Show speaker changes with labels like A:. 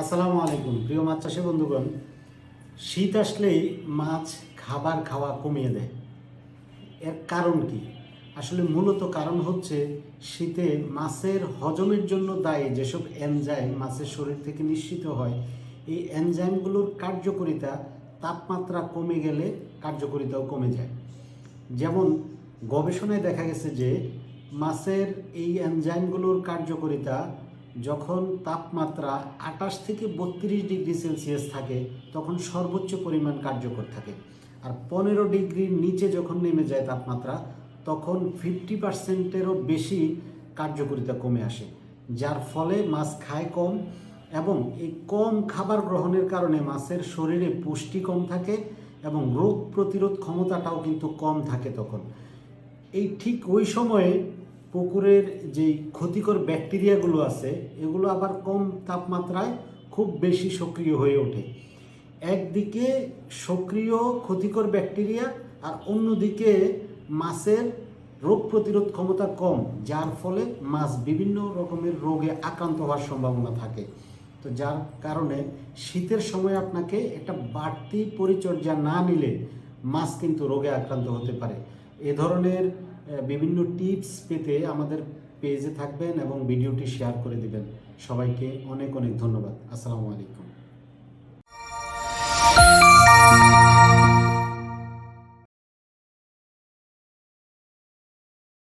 A: আসসালামু আলাইকুম প্রিয় মাছ চাষী বন্ধুগণ। শীত আসলেই মাছ খাবার খাওয়া কমিয়ে দেয়। এর কারণ কি? আসলে মূলত কারণ হচ্ছে শীতে মাছের হজমের জন্য দায়ী যেসব এনজাইম মাছের শরীর থেকে নিঃসৃত হয়, এই এনজাইমগুলোর কার্যকারিতা তাপমাত্রা কমে গেলে কার্যকারিতাও কমে যায়। যেমন গবেষণায় দেখা গেছে যে মাছের এই এনজাইমগুলোর কার্যকারিতা যখন তাপমাত্রা 28 থেকে 32 ডিগ্রি সেলসিয়াস থাকে তখন সর্বোচ্চ পরিমাণ কার্যকর থাকে, আর 15 ডিগ্রির নিচে যখন নেমে যায় তাপমাত্রা তখন 50%-এরও বেশি কার্যকারিতা কমে আসে, যার ফলে মাছ খায় কম এবং এই কম খাবার গ্রহণের কারণে মাছের শরীরে পুষ্টি কম থাকে এবং রোগ প্রতিরোধ ক্ষমতাটাও কিন্তু কম থাকে। তখন এই ঠিক ওই সময়ে পুকুরের যেই ক্ষতিকর ব্যাকটেরিয়াগুলো আছে এগুলো আবার কম তাপমাত্রায় খুব বেশি সক্রিয় হয়ে ওঠে। একদিকে সক্রিয় ক্ষতিকর ব্যাকটেরিয়া আর অন্যদিকে মাছের রোগ প্রতিরোধ ক্ষমতা কম, যার ফলে মাছ বিভিন্ন রকমের রোগে আক্রান্ত হওয়ার সম্ভাবনা থাকে। তো যার কারণে শীতের সময় আপনাকে একটা বাড়তি পরিচর্যা না নিলে মাছ কিন্তু রোগে আক্রান্ত হতে পারে। এ ধরনের বিভিন্ন টিপস পেতে আমাদের পেজে থাকবেন এবং ভিডিওটি শেয়ার করে দিবেন। সবাইকে অনেক অনেক ধন্যবাদ। আসসালামু আলাইকুম।